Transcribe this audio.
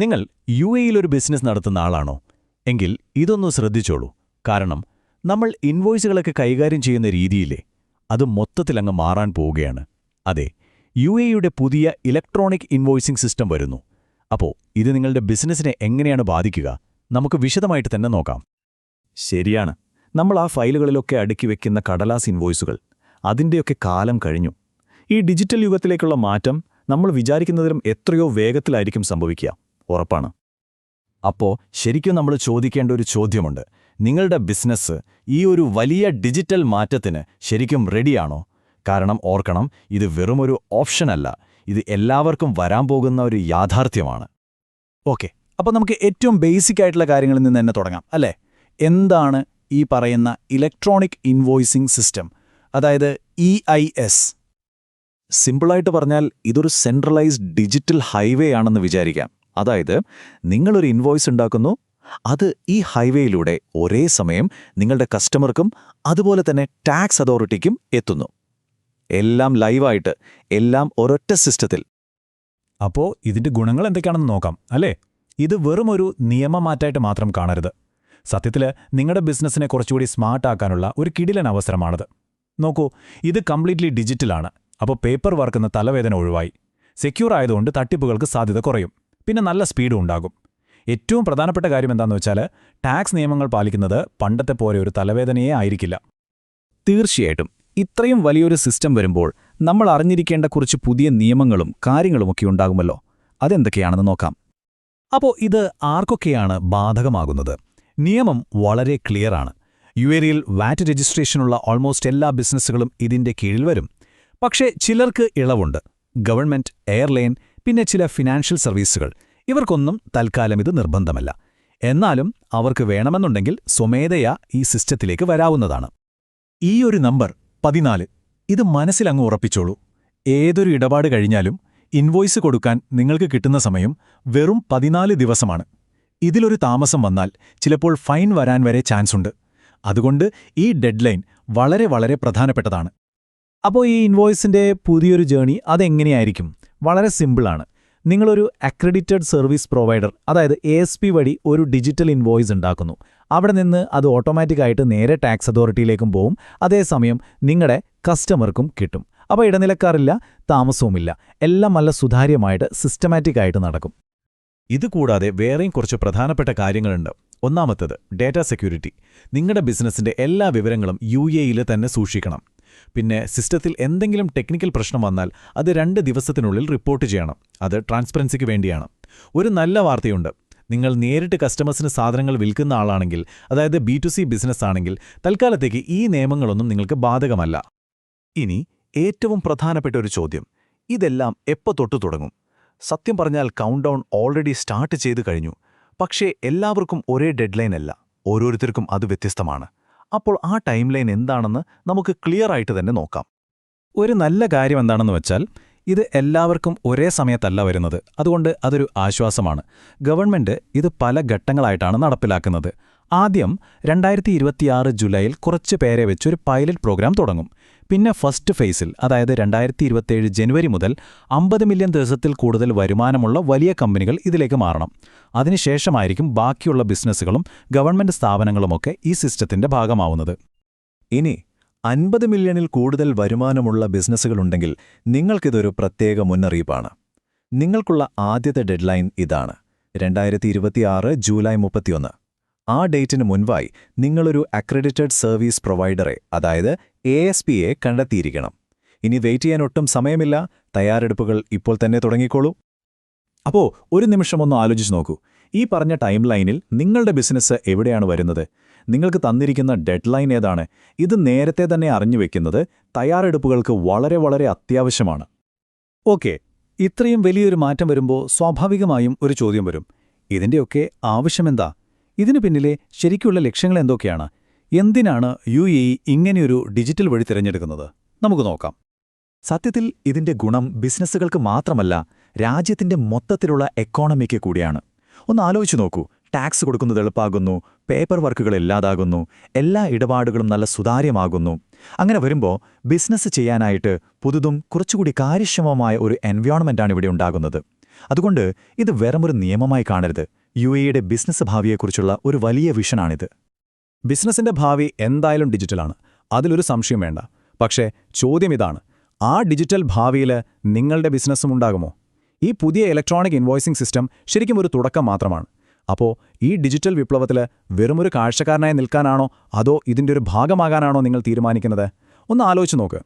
നിങ്ങൾ യു.എയിൽ ഒരു ബിസിനസ് നടത്തുന്ന ആളാണോ? എങ്കിൽ ഇതൊന്ന് ശ്രദ്ധിച്ചോളൂ. കാരണം നമ്മൾ ഇൻവോയ്സുകളൊക്കെ കൈകാര്യം ചെയ്യുന്ന രീതിയില്ലേ, അത് മൊത്തത്തിലങ്ങ് മാറാൻ പോവുകയാണ്. അതെ, യു.എയുടെ പുതിയ ഇലക്ട്രോണിക് ഇൻവോയ്സിംഗ് സിസ്റ്റം വരുന്നു. അപ്പോൾ ഇത് നിങ്ങളുടെ ബിസിനസ്സിനെ എങ്ങനെയാണ് ബാധിക്കുക? നമുക്ക് വിശദമായിട്ട് തന്നെ നോക്കാം. ശരിയാണ്. നമ്മൾ ആ ഫയലുകളിലൊക്കെ അടുക്കി വെക്കുന്ന കടലാസ് ഇൻവോയ്സുകൾ, അതിൻ്റെയൊക്കെ കാലം കഴിഞ്ഞു. ഈ ഡിജിറ്റൽ യുഗത്തിലേക്കുള്ള മാറ്റം നമ്മൾ വിചാരിക്കുന്നതിലും എത്രയോ വേഗത്തിലായിരിക്കും സംഭവിക്കുക, ഉറപ്പാണ്. അപ്പോൾ ശരിക്കും നമ്മൾ ചോദിക്കേണ്ട ഒരു ചോദ്യമുണ്ട്. നിങ്ങളുടെ ബിസിനസ് ഈ ഒരു വലിയ ഡിജിറ്റൽ മാറ്റത്തിന് ശരിക്കും റെഡിയാണോ? കാരണം ഓർക്കണം, ഇത് വെറുമൊരു ഓപ്ഷനല്ല, ഇത് എല്ലാവർക്കും വരാൻ പോകുന്ന ഒരു യാഥാർത്ഥ്യമാണ്. ഓക്കെ, അപ്പോൾ നമുക്ക് ഏറ്റവും ബേസിക് ആയിട്ടുള്ള കാര്യങ്ങളിൽ നിന്ന് തന്നെ തുടങ്ങാം, അല്ലേ? എന്താണ് ഈ പറയുന്ന ഇലക്ട്രോണിക് ഇൻവോയ്സിംഗ് സിസ്റ്റം, അതായത് EIS? സിമ്പിളായിട്ട് പറഞ്ഞാൽ ഇതൊരു സെൻട്രലൈസ്ഡ് ഡിജിറ്റൽ ഹൈവേ ആണെന്ന് വിചാരിക്കാം. അതായത് നിങ്ങളൊരു ഇൻവോയ്സ് ഉണ്ടാക്കുന്നു, അത് ഈ ഹൈവേയിലൂടെ ഒരേ സമയം നിങ്ങളുടെ കസ്റ്റമർക്കും അതുപോലെ തന്നെ ടാക്സ് അതോറിറ്റിക്കും എത്തുന്നു. എല്ലാം ലൈവായിട്ട്, എല്ലാം ഒരൊറ്റ സിസ്റ്റത്തിൽ. അപ്പോൾ ഇതിന്റെ ഗുണങ്ങൾ എന്തൊക്കെയാണെന്ന് നോക്കാം, അല്ലേ? ഇത് വെറുമൊരു നിയമമാറ്റായിട്ട് മാത്രം കാണരുത്. സത്യത്തിൽ നിങ്ങളുടെ ബിസിനസ്സിനെ കുറച്ചുകൂടി സ്മാർട്ടാക്കാനുള്ള ഒരു കിടിലൻ അവസരമാണത്. നോക്കൂ, ഇത് കംപ്ലീറ്റ്ലി ഡിജിറ്റലാണ്. അപ്പോൾ പേപ്പർ വർക്കുന്ന തലവേദന ഒഴിവായി. സെക്യൂർ ആയതുകൊണ്ട് തട്ടിപ്പുകൾക്ക് സാധ്യത കുറയും. പിന്നെ നല്ല സ്പീഡും ഉണ്ടാകും. ഏറ്റവും പ്രധാനപ്പെട്ട കാര്യം എന്താണെന്ന് വെച്ചാൽ, ടാക്സ് നിയമങ്ങൾ പാലിക്കുന്നത് പണ്ടത്തെ പോലെ ഒരു തലവേദനയേ ആയിരിക്കില്ല. തീർച്ചയായിട്ടും ഇത്രയും വലിയൊരു സിസ്റ്റം വരുമ്പോൾ നമ്മൾ അറിഞ്ഞിരിക്കേണ്ട കുറച്ച് പുതിയ നിയമങ്ങളും കാര്യങ്ങളുമൊക്കെ ഉണ്ടാകുമല്ലോ. അതെന്തൊക്കെയാണെന്ന് നോക്കാം. അപ്പോൾ ഇത് ആർക്കൊക്കെയാണ് ബാധകമാകുന്നത്? നിയമം വളരെ ക്ലിയറാണ്. യു.എയിൽ വാറ്റ് രജിസ്ട്രേഷനുള്ള ഓൾമോസ്റ്റ് എല്ലാ ബിസിനസ്സുകളും ഇതിന്റെ കീഴിൽ വരും. പക്ഷേ ചിലർക്ക് ഇളവുണ്ട്. ഗവൺമെന്റ്, എയർലൈൻ, പിന്നെ ചില ഫിനാൻഷ്യൽ സർവീസുകൾ, ഇവർക്കൊന്നും തൽക്കാലം ഇത് നിർബന്ധമല്ല. എന്നാലും അവർക്ക് വേണമെന്നുണ്ടെങ്കിൽ സ്വമേധയാ ഈ സിസ്റ്റത്തിലേക്ക് വരാവുന്നതാണ്. ഈ ഒരു നമ്പർ 14, ഇത് മനസ്സിലങ്ങ് ഉറപ്പിച്ചോളൂ. ഏതൊരു ഇടപാട് കഴിഞ്ഞാലും ഇൻവോയ്സ് കൊടുക്കാൻ നിങ്ങൾക്ക് കിട്ടുന്ന സമയം വെറും 14 ദിവസമാണ്. ഇതിലൊരു താമസം വന്നാൽ ചിലപ്പോൾ ഫൈൻ വരാൻ വരെ ചാൻസുണ്ട്. അതുകൊണ്ട് ഈ ഡെഡ്ലൈൻ വളരെ വളരെ പ്രധാനപ്പെട്ടതാണ്. അപ്പോൾ ഈ ഇൻവോയ്സിന്റെ പുതിയൊരു ജേണി അതെങ്ങനെയായിരിക്കും? വളരെ സിമ്പിളാണ്. നിങ്ങളൊരു അക്രഡിറ്റഡ് സർവീസ് പ്രൊവൈഡർ, അതായത് ASP വഴി ഒരു ഡിജിറ്റൽ ഇൻവോയ്സ് ഉണ്ടാക്കുന്നു. അവിടെ നിന്ന് അത് ഓട്ടോമാറ്റിക്കായിട്ട് നേരെ ടാക്സ് അതോറിറ്റിയിലേക്കും പോവും. അതേസമയം നിങ്ങളുടെ കസ്റ്റമർക്കും കിട്ടും. അപ്പോൾ ഇടനിലക്കാരില്ല, താമസവുമില്ല. എല്ലാം നല്ല സുതാര്യമായിട്ട് സിസ്റ്റമാറ്റിക്കായിട്ട് നടക്കും. ഇതുകൂടാതെ വേറെയും കുറച്ച് പ്രധാനപ്പെട്ട കാര്യങ്ങളുണ്ട്. ഒന്നാമത്തേത് ഡേറ്റാ സെക്യൂരിറ്റി. നിങ്ങളുടെ ബിസിനസ്സിന്റെ എല്ലാ വിവരങ്ങളും യു.എയിൽ തന്നെ സൂക്ഷിക്കണം. പിന്നെ സിസ്റ്റത്തിൽ എന്തെങ്കിലും ടെക്നിക്കൽ പ്രശ്നം വന്നാൽ അത് 2 ദിവസത്തിനുള്ളിൽ റിപ്പോർട്ട് ചെയ്യണം. അത് ട്രാൻസ്പെറൻസിക്ക് വേണ്ടിയാണ്. ഒരു നല്ല വാർത്തയുണ്ട്. നിങ്ങൾ നേരിട്ട് കസ്റ്റമേഴ്സിന് സാധനങ്ങൾ വിൽക്കുന്ന ആളാണെങ്കിൽ, അതായത് B2C ബിസിനസ് ആണെങ്കിൽ, തൽക്കാലത്തേക്ക് ഈ നിയമങ്ങളൊന്നും നിങ്ങൾക്ക് ബാധകമല്ല. ഇനി ഏറ്റവും പ്രധാനപ്പെട്ട ഒരു ചോദ്യം, ഇതെല്ലാം എപ്പോൾ തൊട്ടു തുടങ്ങും? സത്യം പറഞ്ഞാൽ കൗണ്ട് ഡൗൺ ഓൾറെഡി സ്റ്റാർട്ട് ചെയ്തു കഴിഞ്ഞു. പക്ഷേ എല്ലാവർക്കും ഒരേ ഡെഡ്ലൈൻ അല്ല, ഓരോരുത്തർക്കും അത് വ്യത്യസ്തമാണ്. അപ്പോൾ ആ ടൈം ലൈൻ എന്താണെന്ന് നമുക്ക് ക്ലിയർ ആയിട്ട് തന്നെ നോക്കാം. ഒരു നല്ല കാര്യം എന്താണെന്ന് വെച്ചാൽ, ഇത് എല്ലാവർക്കും ഒരേ സമയത്തല്ല വരുന്നത്. അതുകൊണ്ട് അതൊരു ആശ്വാസമാണ്. ഗവൺമെന്റ് ഇത് പല ഘട്ടങ്ങളായിട്ടാണ് നടപ്പിലാക്കുന്നത്. ആദ്യം 2026 ജൂലൈയിൽ കുറച്ച് പേരെ വെച്ചൊരു പൈലറ്റ് പ്രോഗ്രാം തുടങ്ങും. പിന്നെ ഫസ്റ്റ് ഫേസിൽ, അതായത് 2027 ജനുവരി മുതൽ 50 മില്യൺ ദിവസത്തിൽ കൂടുതൽ വരുമാനമുള്ള വലിയ കമ്പനികൾ ഇതിലേക്ക് മാറണം. അതിനുശേഷമായിരിക്കും ബാക്കിയുള്ള ബിസിനസ്സുകളും ഗവൺമെന്റ് സ്ഥാപനങ്ങളുമൊക്കെ ഈ സിസ്റ്റത്തിന്റെ ഭാഗമാവുന്നത്. ഇനി 50 മില്യണിൽ കൂടുതൽ വരുമാനമുള്ള ബിസിനസ്സുകളുണ്ടെങ്കിൽ നിങ്ങൾക്കിതൊരു പ്രത്യേക മുന്നറിയിപ്പാണ്. നിങ്ങൾക്കുള്ള ആദ്യത്തെ ഡെഡ്ലൈൻ ഇതാണ്, 2026 ജൂലൈ 31. ആ ഡേറ്റിന് മുൻപായി നിങ്ങളൊരു അക്രഡിറ്റഡ് സർവീസ് പ്രൊവൈഡറെ, അതായത് ASPയെ കണ്ടെത്തിയിരിക്കണം. ഇനി വെയിറ്റ് ചെയ്യാൻ ഒട്ടും സമയമില്ല. തയ്യാറെടുപ്പുകൾ ഇപ്പോൾ തന്നെ തുടങ്ങിക്കോളൂ. അപ്പോൾ ഒരു നിമിഷമൊന്ന് ആലോചിച്ച് നോക്കൂ. ഈ പറഞ്ഞ ടൈം ലൈനിൽ നിങ്ങളുടെ ബിസിനസ് എവിടെയാണ് വരുന്നത്? നിങ്ങൾക്ക് തന്നിരിക്കുന്ന ഡെഡ്ലൈൻ ഏതാണ്? ഇത് നേരത്തെ തന്നെ അറിഞ്ഞുവെക്കുന്നത് തയ്യാറെടുപ്പുകൾക്ക് വളരെ വളരെ അത്യാവശ്യമാണ്. ഓക്കെ, ഇത്രയും വലിയൊരു മാറ്റം വരുമ്പോൾ സ്വാഭാവികമായും ഒരു ചോദ്യം വരും. ഇതിൻ്റെയൊക്കെ ആവശ്യമെന്താ? ഇതിനു പിന്നിലെ ശരിക്കുള്ള ലക്ഷ്യങ്ങൾ എന്തൊക്കെയാണ്? എന്തിനാണ് യു.എ ഇങ്ങനെയൊരു ഡിജിറ്റൽ വഴി തിരഞ്ഞെടുക്കുന്നത്? നമുക്ക് നോക്കാം. സത്യത്തിൽ ഇതിന്റെ ഗുണം ബിസിനസ്സുകൾക്ക് മാത്രമല്ല, രാജ്യത്തിന്റെ മൊത്തത്തിലുള്ള എക്കോണമിക്ക് കൂടിയാണ്. ഒന്ന് ആലോചിച്ചു നോക്കൂ. ടാക്സ് കൊടുക്കുന്നത് എളുപ്പമാകുന്നു, പേപ്പർ വർക്കുകൾ ഇല്ലാതാകുന്നു, എല്ലാ ഇടപാടുകളും നല്ല സുതാര്യമാകുന്നു. അങ്ങനെ വരുമ്പോൾ ബിസിനസ് ചെയ്യാനായിട്ട് പുതുതും കുറച്ചുകൂടി കാര്യക്ഷമമായ ഒരു എൻവയോൺമെന്റാണ് ഇവിടെ ഉണ്ടാകുന്നത്. അതുകൊണ്ട് ഇത് വെറുമൊരു നിയമമായി കാണരുത്. UAEയുടെ ബിസിനസ് ഭാവിയെക്കുറിച്ചുള്ള ഒരു വലിയ വിഷനാണിത്. ബിസിനസിന്റെ ഭാവി എന്തായാലും ഡിജിറ്റലാണ്, അതിലൊരു സംശയം വേണ്ട. പക്ഷേ ചോദ്യം ഇതാണ്, ആ ഡിജിറ്റൽ ഭാവിയിൽ നിങ്ങളുടെ ബിസിനസ്സും ഉണ്ടാകുമോ? ഈ പുതിയ ഇലക്ട്രോണിക് ഇൻവോയ്സിംഗ് സിസ്റ്റം ശരിക്കും ഒരു തുടക്കം മാത്രമാണ്. അപ്പോൾ ഈ ഡിജിറ്റൽ വിപ്ലവത്തിൽ വെറുമൊരു കാഴ്ചക്കാരനായി നിൽക്കാനാണോ അതോ ഇതിൻ്റെ ഒരു ഭാഗമാകാനാണോ നിങ്ങൾ തീരുമാനിക്കുന്നത്? ഒന്ന് ആലോചിച്ച് നോക്ക്.